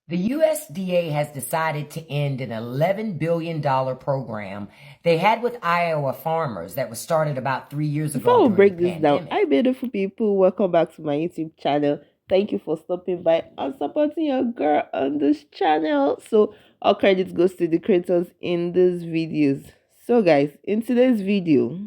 The USDA has decided to end an $11 billion program they had with Iowa farmers that was started about 3 years ago Before we during break the this down, pandemic. hi beautiful people, welcome back to my YouTube channel. Thank you for stopping by and supporting your girl on this channel. So all credit goes to the creators in these videos. So guys, in today's video,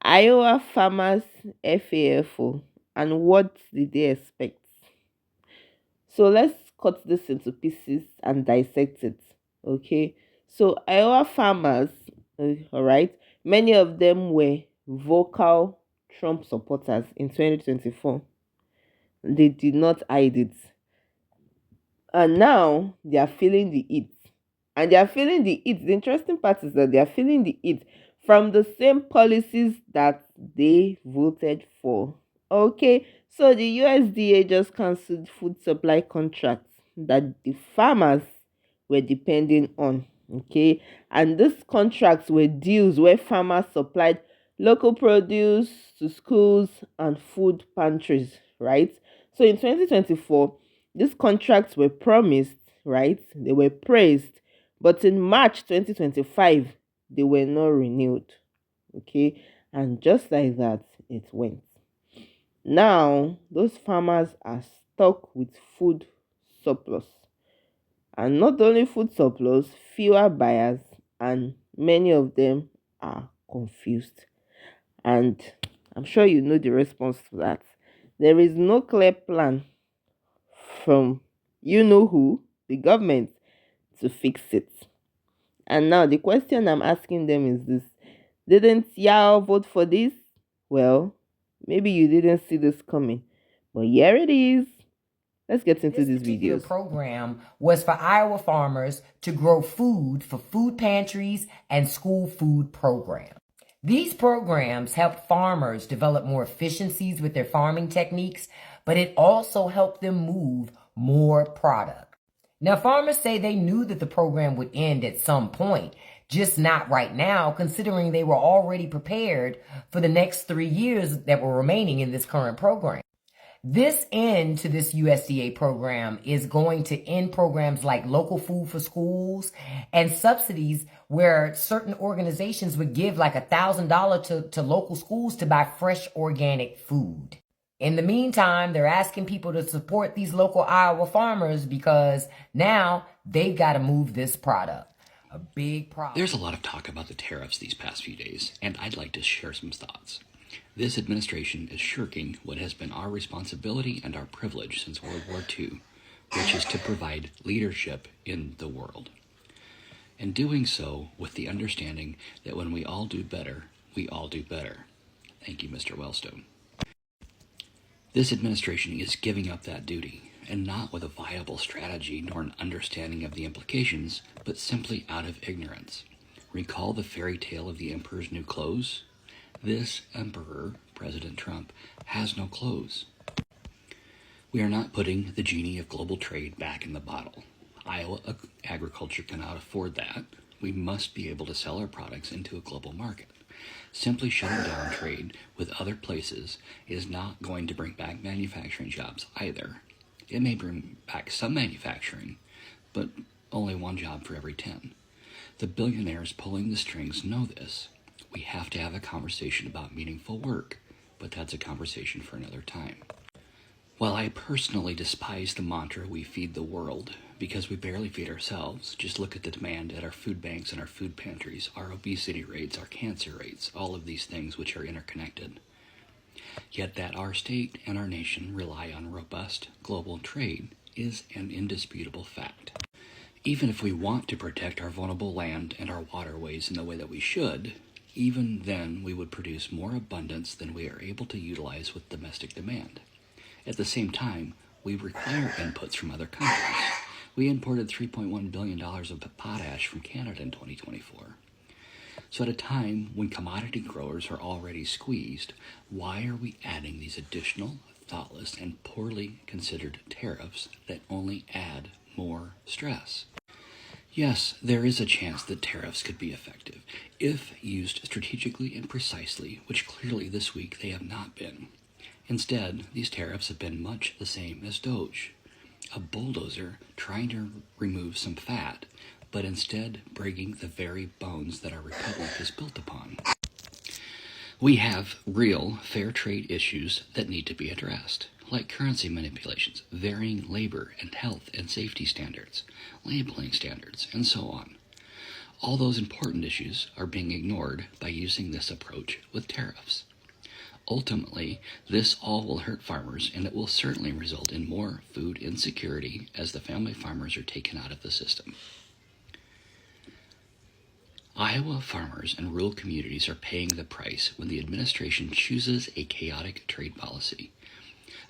Iowa farmers FAFO and what did they expect? So let's cut this into pieces and dissect it. Okay. So Iowa farmers, all right, many of them were vocal Trump supporters in 2024. They did not hide it. And now they are feeling the heat. And they are feeling the heat. The interesting part is that they are feeling the heat from the same policies that they voted for. Okay, so the USDA just cancelled food supply contracts that the farmers were depending on. Okay, and these contracts were deals where farmers supplied local produce to schools and food pantries, right? So in 2024, these contracts were promised, right? They were praised, but in March 2025, they were not renewed. Okay, and just like that, it went. Now, those farmers are stuck with food surplus, and not only food surplus, fewer buyers, and many of them are confused. And I'm sure you know the response to that. There is no clear plan from you know who, the government, to fix it. And now the question I'm asking them is this: didn't y'all vote for this? Well, maybe you didn't see this coming, but here it is. Let's get into This these particular videos. program was for Iowa farmers to grow food for food pantries and school food programs. These programs helped farmers develop more efficiencies with their farming techniques, but it also helped them move more product. Now, farmers say they knew that the program would end at some point, just not right now, considering they were already prepared for the next 3 years that were remaining in this current program. This end to this USDA program is going to end programs like local food for schools and subsidies where certain organizations would give like $1,000 to local schools to buy fresh organic food. In the meantime, they're asking people to support these local Iowa farmers because now they've got to move this product. A big problem. There's a lot of talk about the tariffs these past few days, and I'd like to share some thoughts. This administration is shirking what has been our responsibility and our privilege since World War II, which is to provide leadership in the world. And doing so with the understanding that when we all do better, we all do better. Thank you, Mr. Wellstone. This administration is giving up that duty, and not with a viable strategy nor an understanding of the implications, but simply out of ignorance. Recall the fairy tale of the emperor's new clothes? This emperor, President Trump, has no clothes. We are not putting the genie of global trade back in the bottle. Iowa agriculture cannot afford that. We must be able to sell our products into a global market. Simply shutting down trade with other places is not going to bring back manufacturing jobs either. It may bring back some manufacturing, but only one job for every 10. The billionaires pulling the strings know this. We have to have a conversation about meaningful work, but that's a conversation for another time. While I personally despise the mantra, we feed the world, because we barely feed ourselves, just look at the demand at our food banks and our food pantries, our obesity rates, our cancer rates, all of these things which are interconnected. Yet that our state and our nation rely on robust global trade is an indisputable fact. Even if we want to protect our vulnerable land and our waterways in the way that we should, even then we would produce more abundance than we are able to utilize with domestic demand. At the same time, we require inputs from other countries. We imported $3.1 billion of potash from Canada in 2024. So at a time when commodity growers are already squeezed, why are we adding these additional, thoughtless, and poorly considered tariffs that only add more stress? Yes, there is a chance that tariffs could be effective, if used strategically and precisely, which clearly this week they have not been. Instead, these tariffs have been much the same as Doge, a bulldozer trying to remove some fat, but instead breaking the very bones that our republic is built upon. We have real fair trade issues that need to be addressed, like currency manipulations, varying labor and health and safety standards, labeling standards, and so on. All those important issues are being ignored by using this approach with tariffs. Ultimately, this all will hurt farmers, and it will certainly result in more food insecurity as the family farmers are taken out of the system. Iowa farmers and rural communities are paying the price when the administration chooses a chaotic trade policy.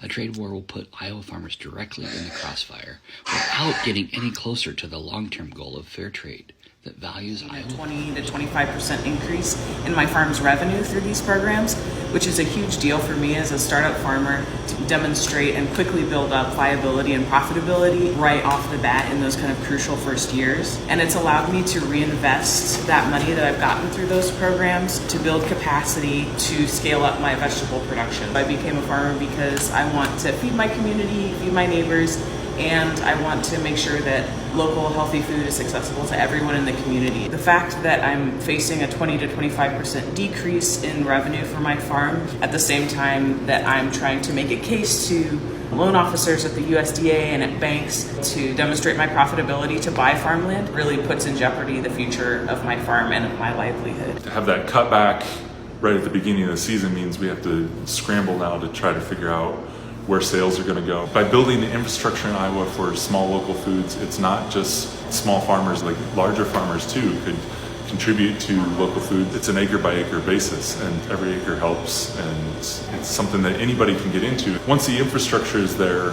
A trade war will put Iowa farmers directly in the crossfire without getting any closer to the long-term goal of fair trade that values Iowa. 20 to 25% increase in my farm's revenue through these programs, which is a huge deal for me as a startup farmer to demonstrate and quickly build up viability and profitability right off the bat in those kind of crucial first years. And it's allowed me to reinvest that money that I've gotten through those programs to build capacity to scale up my vegetable production. I became a farmer because I want to feed my community, feed my neighbors, and I want to make sure that local healthy food is accessible to everyone in the community. The fact that I'm facing a 20 to 25% decrease in revenue for my farm at the same time that I'm trying to make a case to loan officers at the USDA and at banks to demonstrate my profitability to buy farmland really puts in jeopardy the future of my farm and of my livelihood. To have that cutback right at the beginning of the season means we have to scramble now to try to figure out where sales are going to go. By building the infrastructure in Iowa for small local foods, it's not just small farmers, like larger farmers too could contribute to local food. It's an acre by acre basis, and every acre helps, and it's something that anybody can get into. Once the infrastructure is there,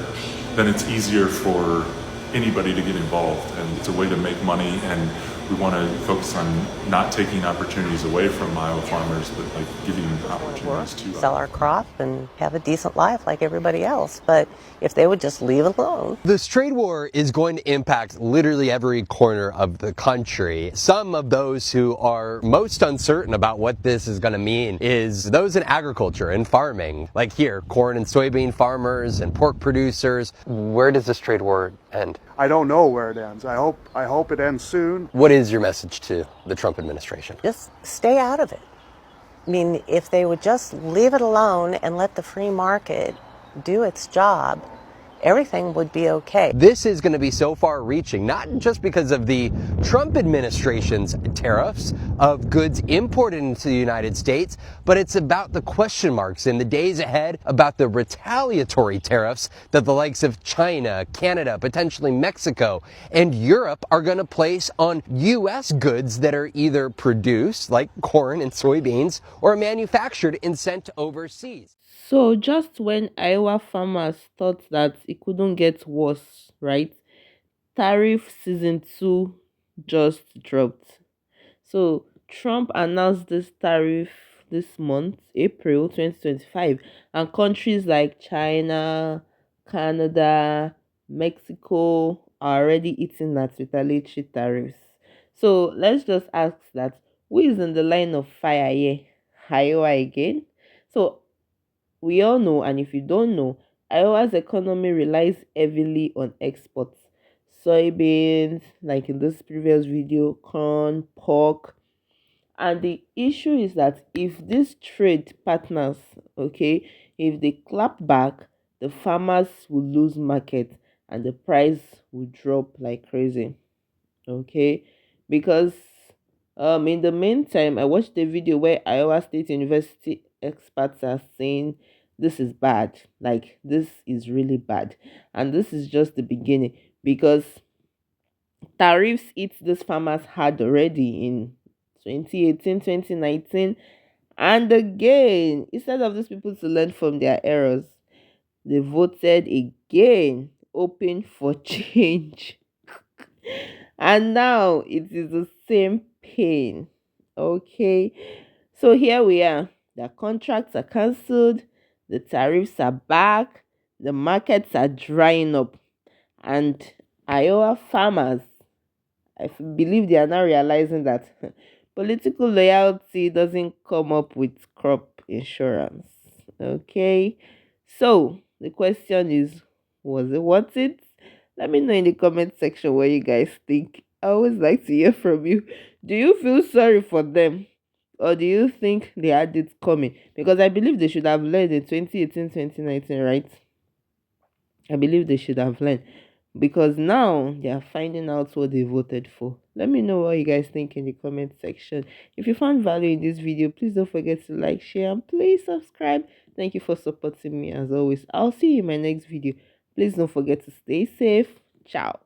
then it's easier for anybody to get involved, and it's a way to make money, and we want to focus on not taking opportunities away from Iowa farmers, but like giving opportunities to sell our crop and have a decent life like everybody else. But if they would just leave it alone. This trade war is going to impact literally every corner of the country. Some of those who are most uncertain about what this is going to mean is those in agriculture and farming, like here, corn and soybean farmers and pork producers. Where does this trade war end? I don't know where it ends. I hope it ends soon. What is your message to the Trump administration? Just stay out of it. I mean, if they would just leave it alone and let the free market do its job, everything would be okay. This is going to be so far reaching, not just because of the Trump administration's tariffs of goods imported into the United States, but it's about the question marks in the days ahead about the retaliatory tariffs that the likes of China, Canada, potentially Mexico, and Europe are going to place on U.S. goods that are either produced, like corn and soybeans, or manufactured and sent overseas. So just when Iowa farmers thought that it couldn't get worse, right? Tariff season 2 just dropped. So Trump announced this tariff this month, April 2025, and countries like China, Canada, Mexico are already eating at retaliatory tariffs. So let's just ask that, who is in the line of fire here? Iowa again? So we all know, and if you don't know, Iowa's economy relies heavily on exports. Soybeans, like in this previous video, corn, pork. And the issue is that if these trade partners, okay, if they clap back, the farmers will lose market and the price will drop like crazy. Okay, because in the meantime, I watched a video where Iowa State University experts are saying this is bad, like this is really bad, and this is just the beginning, because tariffs hit these farmers hard already in 2018, 2019, and again, instead of these people to learn from their errors, they voted again, open for change. And now it is the same pain. Okay, so here we are, the contracts are cancelled, the tariffs are back, the markets are drying up, and Iowa farmers, believe they are now realizing that political loyalty doesn't come up with crop insurance. Okay, so the question is, was it worth it? Let me know in the comment section what you guys think. I always like to hear from you. Do you feel sorry for them? Or do you think they had it coming? Because I believe they should have learned in 2018, 2019, right? I believe they should have learned. Because now they are finding out what they voted for. Let me know what you guys think in the comment section. If you found value in this video, please don't forget to like, share, and please subscribe. Thank you for supporting me as always. I'll see you in my next video. Please don't forget to stay safe. Ciao.